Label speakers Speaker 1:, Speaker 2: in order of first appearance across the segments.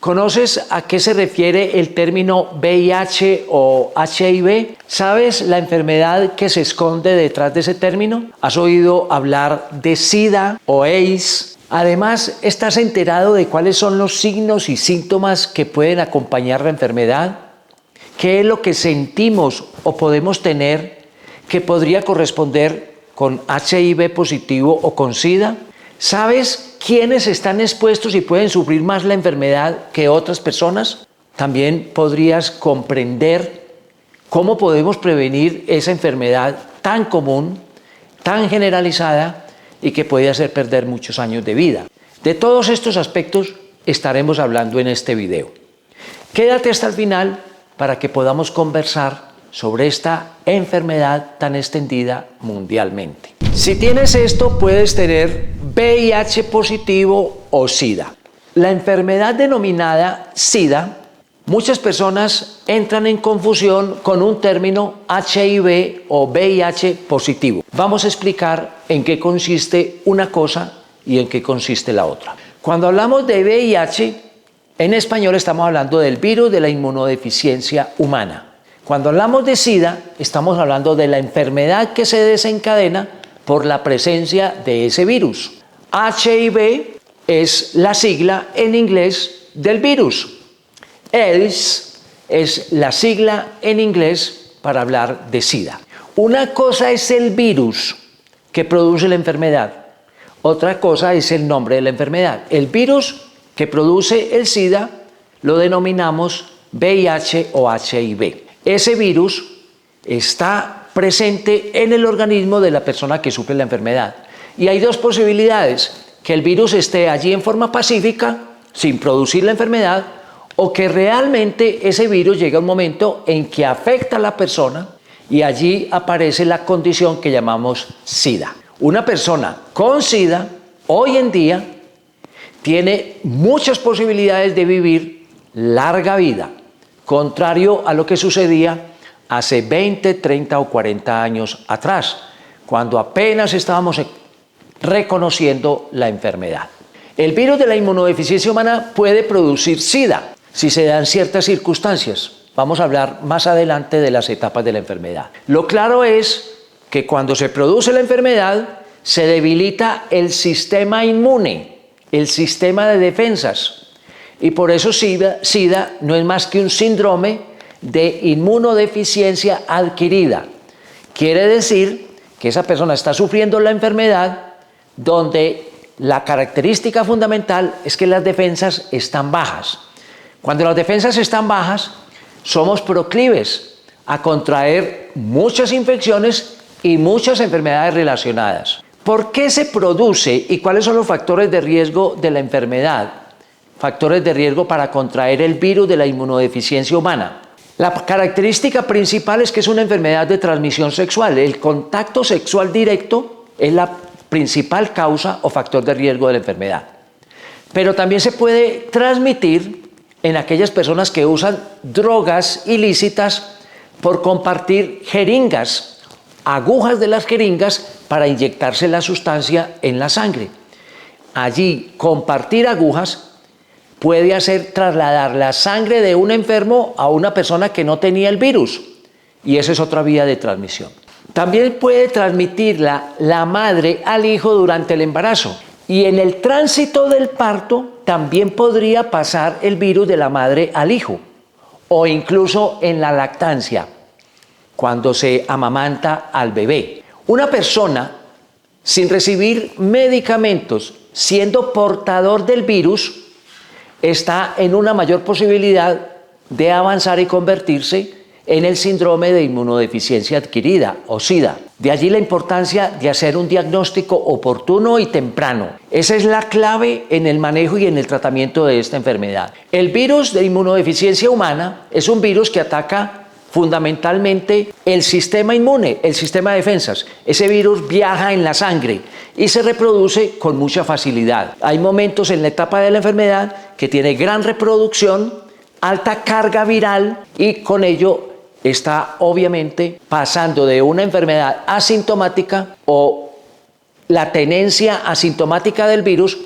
Speaker 1: ¿Conoces a qué se refiere el término VIH o HIV? ¿Sabes la enfermedad que se esconde detrás de ese término? ¿Has oído hablar de SIDA o AIDS? Además, ¿estás enterado de cuáles son los signos y síntomas que pueden acompañar la enfermedad? ¿Qué es lo que sentimos o podemos tener que podría corresponder con HIV positivo o con SIDA? ¿Sabes quiénes están expuestos y pueden sufrir más la enfermedad que otras personas? También podrías comprender cómo podemos prevenir esa enfermedad tan común, tan generalizada y que puede hacer perder muchos años de vida. De todos estos aspectos estaremos hablando en este video. Quédate hasta el final para que podamos conversar sobre esta enfermedad tan extendida mundialmente. Si tienes esto, puedes tener VIH positivo o SIDA. La enfermedad denominada SIDA, muchas personas entran en confusión con un término HIV o VIH positivo. Vamos a explicar en qué consiste una cosa y en qué consiste la otra. Cuando hablamos de VIH, en español estamos hablando del virus de la inmunodeficiencia humana. Cuando hablamos de SIDA, estamos hablando de la enfermedad que se desencadena por la presencia de ese virus. HIV es la sigla en inglés del virus. AIDS es la sigla en inglés para hablar de SIDA. Una cosa es el virus que produce la enfermedad, otra cosa es el nombre de la enfermedad. El virus que produce el SIDA lo denominamos VIH o HIV. Ese virus está presente en el organismo de la persona que sufre la enfermedad. Y hay dos posibilidades: que el virus esté allí en forma pacífica, sin producir la enfermedad, o que realmente ese virus llegue a un momento en que afecta a la persona y allí aparece la condición que llamamos SIDA. Una persona con SIDA, hoy en día, tiene muchas posibilidades de vivir larga vida, contrario a lo que sucedía hace 20, 30 o 40 años atrás, cuando apenas estábamos reconociendo la enfermedad. El virus de la inmunodeficiencia humana puede producir SIDA si se dan ciertas circunstancias. Vamos a hablar más adelante de las etapas de la enfermedad. Lo claro es que cuando se produce la enfermedad, se debilita el sistema inmune, el sistema de defensas. Y por eso SIDA no es más que un síndrome de inmunodeficiencia adquirida. Quiere decir que esa persona está sufriendo la enfermedad donde la característica fundamental es que las defensas están bajas. Cuando las defensas están bajas, somos proclives a contraer muchas infecciones y muchas enfermedades relacionadas. ¿Por qué se produce y cuáles son los factores de riesgo de la enfermedad? Factores de riesgo para contraer el virus de la inmunodeficiencia humana. La característica principal es que es una enfermedad de transmisión sexual. El contacto sexual directo es la principal causa o factor de riesgo de la enfermedad. Pero también se puede transmitir en aquellas personas que usan drogas ilícitas por compartir jeringas, agujas de las jeringas para inyectarse la sustancia en la sangre. Allí, compartir agujas puede hacer trasladar la sangre de un enfermo a una persona que no tenía el virus, y esa es otra vía de transmisión. También puede transmitirla la madre al hijo durante el embarazo, y en el tránsito del parto también podría pasar el virus de la madre al hijo, o incluso en la lactancia, cuando se amamanta al bebé. Una persona sin recibir medicamentos, siendo portador del virus, está en una mayor posibilidad de avanzar y convertirse en el síndrome de inmunodeficiencia adquirida o SIDA. De allí la importancia de hacer un diagnóstico oportuno y temprano. Esa es la clave en el manejo y en el tratamiento de esta enfermedad. El virus de inmunodeficiencia humana es un virus que ataca fundamentalmente el sistema inmune, el sistema de defensas. Ese virus viaja en la sangre y se reproduce con mucha facilidad. Hay momentos en la etapa de la enfermedad que tiene gran reproducción, alta carga viral, y con ello está obviamente pasando de una enfermedad asintomática o la tenencia asintomática del virus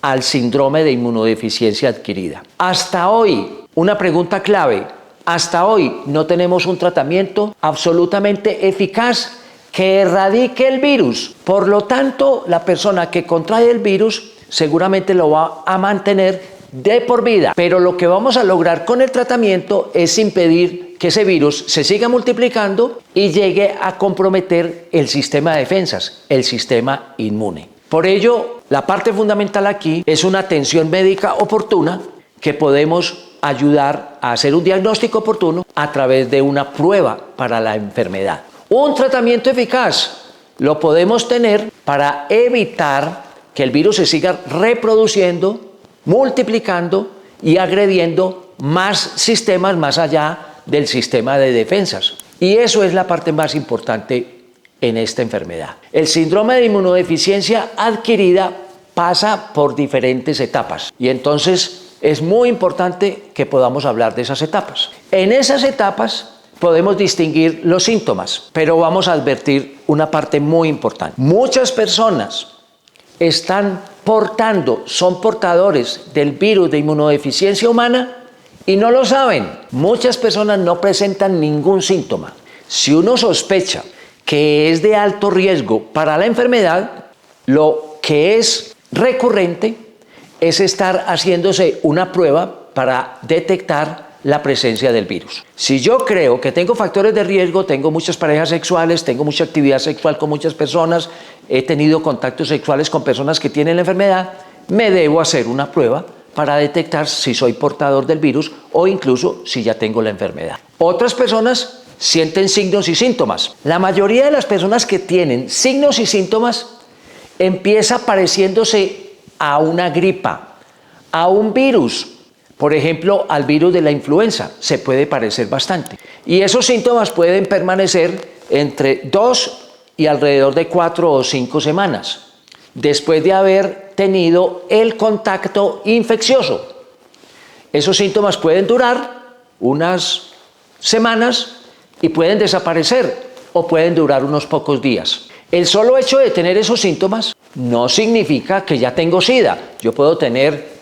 Speaker 1: al síndrome de inmunodeficiencia adquirida. Hasta hoy, una pregunta clave, hasta hoy no tenemos un tratamiento absolutamente eficaz que erradique el virus. Por lo tanto, la persona que contrae el virus seguramente lo va a mantener de por vida. Pero lo que vamos a lograr con el tratamiento es impedir que ese virus se siga multiplicando y llegue a comprometer el sistema de defensas, el sistema inmune. Por ello, la parte fundamental aquí es una atención médica oportuna que podemos ayudar a hacer un diagnóstico oportuno a través de una prueba para la enfermedad. Un tratamiento eficaz lo podemos tener para evitar que el virus se siga reproduciendo, multiplicando y agrediendo más sistemas más allá del sistema de defensas. Y eso es la parte más importante en esta enfermedad. El síndrome de inmunodeficiencia adquirida pasa por diferentes etapas y entonces es muy importante que podamos hablar de esas etapas. En esas etapas podemos distinguir los síntomas, pero vamos a advertir una parte muy importante. Muchas personas son portadores del virus de inmunodeficiencia humana y no lo saben. Muchas personas no presentan ningún síntoma. Si uno sospecha que es de alto riesgo para la enfermedad, lo que es recurrente es estar haciéndose una prueba para detectar la presencia del virus. Si yo creo que tengo factores de riesgo, tengo muchas parejas sexuales, tengo mucha actividad sexual con muchas personas, he tenido contactos sexuales con personas que tienen la enfermedad, me debo hacer una prueba para detectar si soy portador del virus o incluso si ya tengo la enfermedad. Otras personas sienten signos y síntomas. La mayoría de las personas que tienen signos y síntomas empieza pareciéndose a una gripa, a un virus. Por ejemplo, al virus de la influenza se puede parecer bastante. Y esos síntomas pueden permanecer entre 2 y alrededor de 4 o 5 semanas, después de haber tenido el contacto infeccioso. Esos síntomas pueden durar unas semanas y pueden desaparecer o pueden durar unos pocos días. El solo hecho de tener esos síntomas no significa que ya tengo SIDA. Yo puedo tener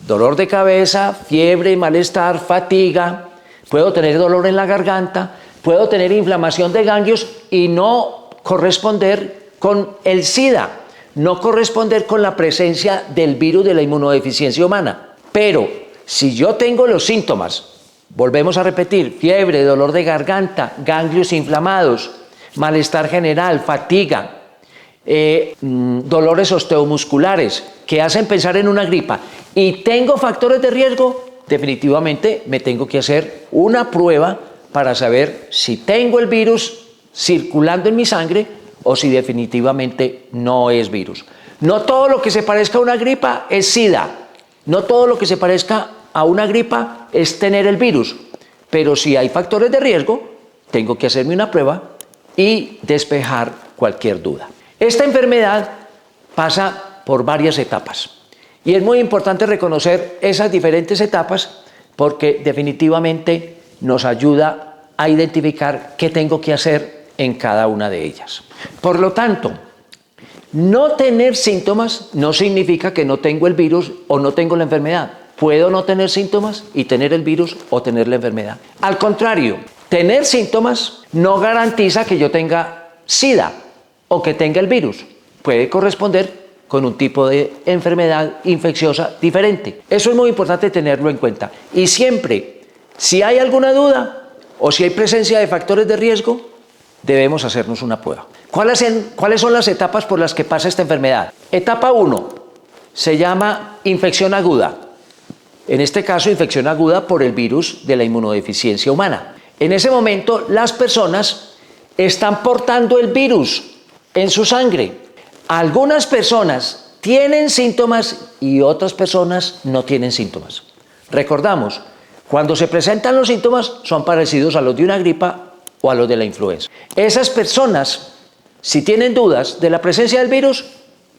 Speaker 1: dolor de cabeza, fiebre, malestar, fatiga, puedo tener dolor en la garganta, puedo tener inflamación de ganglios y no corresponder con el SIDA, no corresponder con la presencia del virus de la inmunodeficiencia humana. Pero si yo tengo los síntomas, volvemos a repetir, fiebre, dolor de garganta, ganglios inflamados, malestar general, fatiga, dolores osteomusculares que hacen pensar en una gripa y tengo factores de riesgo, definitivamente me tengo que hacer una prueba para saber si tengo el virus circulando en mi sangre o si definitivamente no es virus. No todo lo que se parezca a una gripa es SIDA, no todo lo que se parezca a una gripa es tener el virus, pero si hay factores de riesgo, tengo que hacerme una prueba y despejar cualquier duda. Esta enfermedad pasa por varias etapas y es muy importante reconocer esas diferentes etapas porque definitivamente nos ayuda a identificar qué tengo que hacer en cada una de ellas. Por lo tanto, no tener síntomas no significa que no tengo el virus o no tengo la enfermedad. Puedo no tener síntomas y tener el virus o tener la enfermedad. Al contrario, tener síntomas no garantiza que yo tenga SIDA o que tenga el virus. Puede corresponder con un tipo de enfermedad infecciosa diferente. Eso es muy importante tenerlo en cuenta. Y siempre, si hay alguna duda o si hay presencia de factores de riesgo, debemos hacernos una prueba. ¿Cuáles son las etapas por las que pasa esta enfermedad? Etapa 1 se llama infección aguda. En este caso, infección aguda por el virus de la inmunodeficiencia humana. En ese momento, las personas están portando el virus en su sangre. Algunas personas tienen síntomas y otras personas no tienen síntomas. Recordamos, cuando se presentan los síntomas son parecidos a los de una gripa o a los de la influenza. Esas personas, si tienen dudas de la presencia del virus,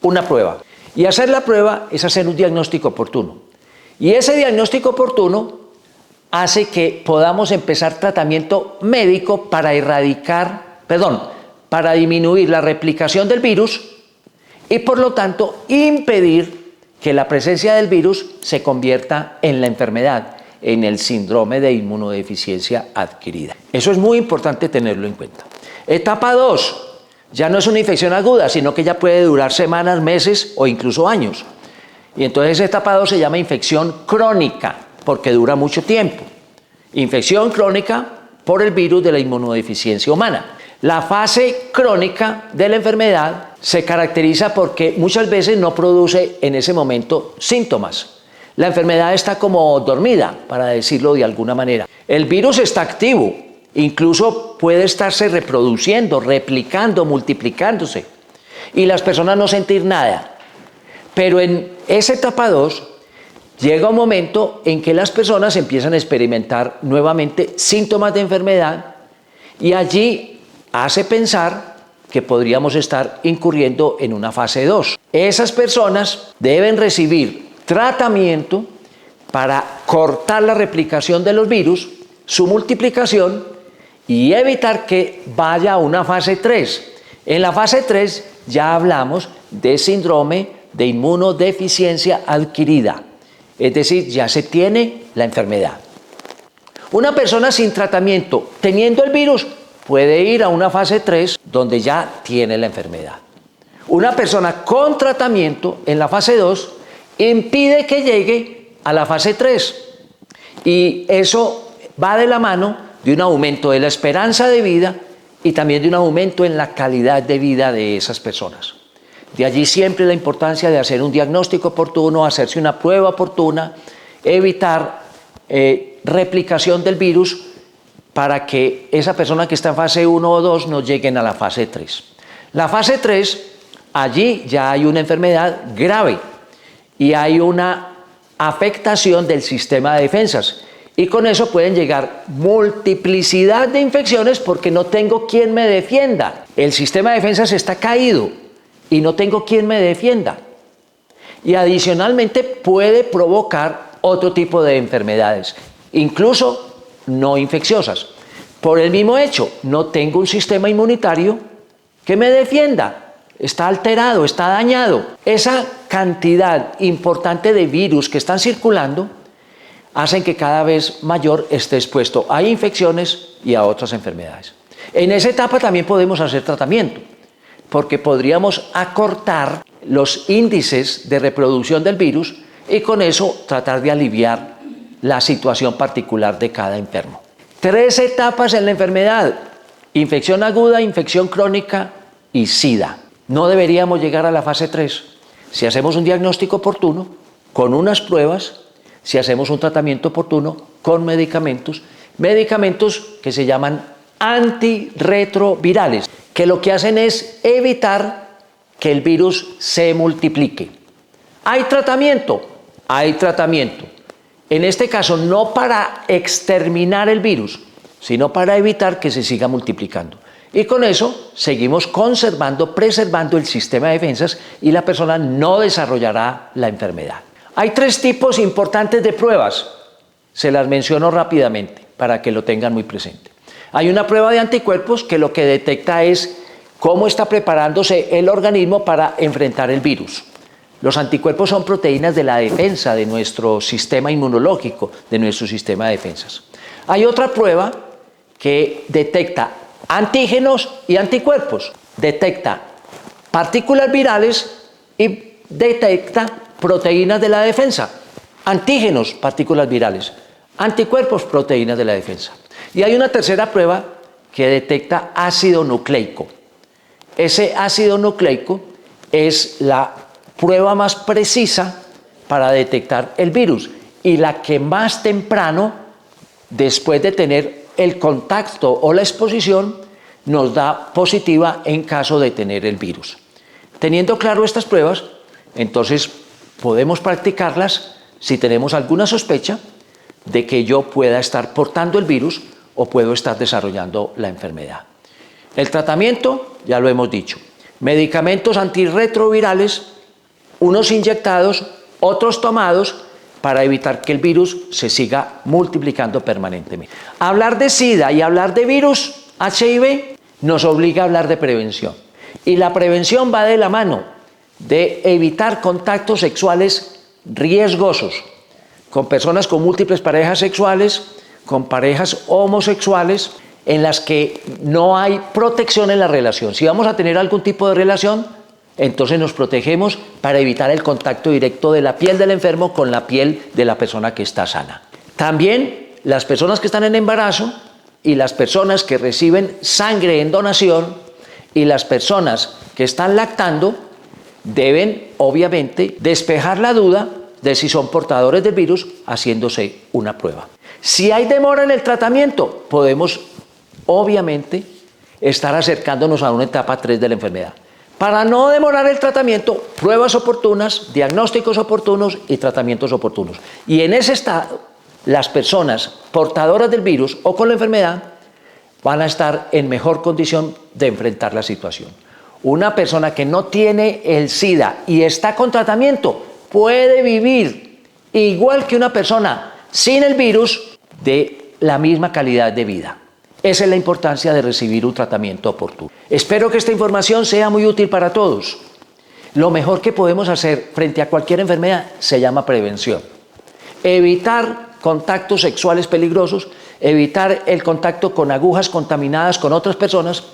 Speaker 1: una prueba. Y hacer la prueba es hacer un diagnóstico oportuno. Y ese diagnóstico oportuno hace que podamos empezar tratamiento médico para para disminuir la replicación del virus y por lo tanto impedir que la presencia del virus se convierta en la enfermedad, en el síndrome de inmunodeficiencia adquirida. Eso es muy importante tenerlo en cuenta. Etapa 2. Ya no es una infección aguda, sino que ya puede durar semanas, meses o incluso años. Y entonces etapa 2 se llama infección crónica, porque dura mucho tiempo. Infección crónica por el virus de la inmunodeficiencia humana. La fase crónica de la enfermedad se caracteriza porque muchas veces no produce en ese momento síntomas. La enfermedad está como dormida, para decirlo de alguna manera. El virus está activo, incluso puede estarse reproduciendo, replicando, multiplicándose, y las personas no sentir nada. Pero en esa etapa 2 llega un momento en que las personas empiezan a experimentar nuevamente síntomas de enfermedad y allí hace pensar que podríamos estar incurriendo en una fase 2. Esas personas deben recibir tratamiento para cortar la replicación de los virus, su multiplicación y evitar que vaya a una fase 3. En la fase 3 ya hablamos de síndrome de inmunodeficiencia adquirida, es decir, ya se tiene la enfermedad. Una persona sin tratamiento, teniendo el virus, puede ir a una fase 3 donde ya tiene la enfermedad. Una persona con tratamiento en la fase 2 impide que llegue a la fase 3 y eso va de la mano de un aumento de la esperanza de vida y también de un aumento en la calidad de vida de esas personas. De allí siempre la importancia de hacer un diagnóstico oportuno, hacerse una prueba oportuna, evitar replicación del virus para que esa persona que está en fase 1 o 2 no lleguen a la fase 3. La fase 3, allí ya hay una enfermedad grave y hay una afectación del sistema de defensas. Y con eso pueden llegar multiplicidad de infecciones porque no tengo quien me defienda. El sistema de defensas está caído y no tengo quien me defienda. Y adicionalmente puede provocar otro tipo de enfermedades, incluso no infecciosas. Por el mismo hecho, no tengo un sistema inmunitario que me defienda. Está alterado, está dañado. Esa cantidad importante de virus que están circulando hacen que cada vez mayor esté expuesto a infecciones y a otras enfermedades. En esa etapa también podemos hacer tratamiento, porque podríamos acortar los índices de reproducción del virus y con eso tratar de aliviar la situación particular de cada enfermo. 3 etapas en la enfermedad: infección aguda, infección crónica y SIDA. No deberíamos llegar a la fase 3 si hacemos un diagnóstico oportuno, con unas pruebas, si hacemos un tratamiento oportuno con medicamentos que se llaman antirretrovirales, que lo que hacen es evitar que el virus se multiplique. ¿Hay tratamiento? Hay tratamiento. En este caso, no para exterminar el virus, sino para evitar que se siga multiplicando. Y con eso seguimos preservando el sistema de defensas y la persona no desarrollará la enfermedad. Hay 3 tipos importantes de pruebas. Se las menciono rápidamente para que lo tengan muy presente. Hay una prueba de anticuerpos que lo que detecta es cómo está preparándose el organismo para enfrentar el virus. Los anticuerpos son proteínas de la defensa de nuestro sistema inmunológico, de nuestro sistema de defensas. Hay otra prueba que detecta antígenos y anticuerpos. Detecta partículas virales y detecta proteínas de la defensa. Antígenos, partículas virales. Anticuerpos, proteínas de la defensa. Y hay una tercera prueba que detecta ácido nucleico. Ese ácido nucleico es la prueba más precisa para detectar el virus y la que más temprano, después de tener el contacto o la exposición, nos da positiva en caso de tener el virus. Teniendo claro estas pruebas, entonces podemos practicarlas si tenemos alguna sospecha de que yo pueda estar portando el virus o puedo estar desarrollando la enfermedad. El tratamiento, ya lo hemos dicho, medicamentos antirretrovirales, unos inyectados, otros tomados, para evitar que el virus se siga multiplicando permanentemente. Hablar de SIDA y hablar de virus HIV nos obliga a hablar de prevención. Y la prevención va de la mano de evitar contactos sexuales riesgosos, con personas con múltiples parejas sexuales, con parejas homosexuales, en las que no hay protección en la relación. Si vamos a tener algún tipo de relación, entonces nos protegemos para evitar el contacto directo de la piel del enfermo con la piel de la persona que está sana. También las personas que están en embarazo y las personas que reciben sangre en donación y las personas que están lactando deben, obviamente, despejar la duda de si son portadores del virus haciéndose una prueba. Si hay demora en el tratamiento, podemos, obviamente, estar acercándonos a una etapa 3 de la enfermedad. Para no demorar el tratamiento, pruebas oportunas, diagnósticos oportunos y tratamientos oportunos. Y en ese estado, las personas portadoras del virus o con la enfermedad van a estar en mejor condición de enfrentar la situación. Una persona que no tiene el SIDA y está con tratamiento puede vivir igual que una persona sin el virus de la misma calidad de vida. Esa es la importancia de recibir un tratamiento oportuno. Espero que esta información sea muy útil para todos. Lo mejor que podemos hacer frente a cualquier enfermedad se llama prevención. Evitar contactos sexuales peligrosos, evitar el contacto con agujas contaminadas con otras personas,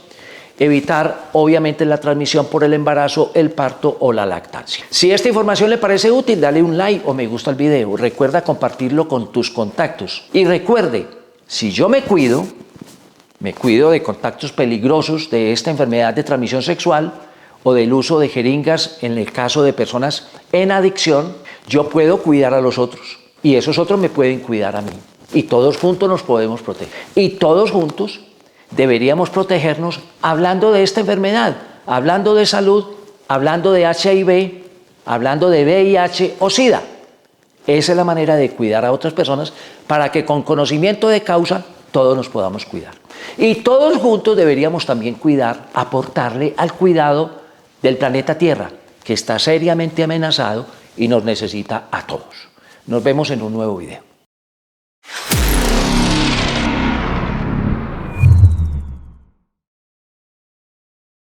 Speaker 1: evitar obviamente la transmisión por el embarazo, el parto o la lactancia. Si esta información le parece útil, dale un like o me gusta al video. Recuerda compartirlo con tus contactos. Y recuerde, si yo me cuido de contactos peligrosos de esta enfermedad de transmisión sexual o del uso de jeringas en el caso de personas en adicción, yo puedo cuidar a los otros y esos otros me pueden cuidar a mí. Y todos juntos nos podemos proteger. Y todos juntos deberíamos protegernos hablando de esta enfermedad, hablando de salud, hablando de HIV, hablando de VIH o SIDA. Esa es la manera de cuidar a otras personas para que con conocimiento de causa todos nos podamos cuidar. Y todos juntos deberíamos también cuidar, aportarle al cuidado del planeta Tierra, que está seriamente amenazado y nos necesita a todos. Nos vemos en un nuevo video.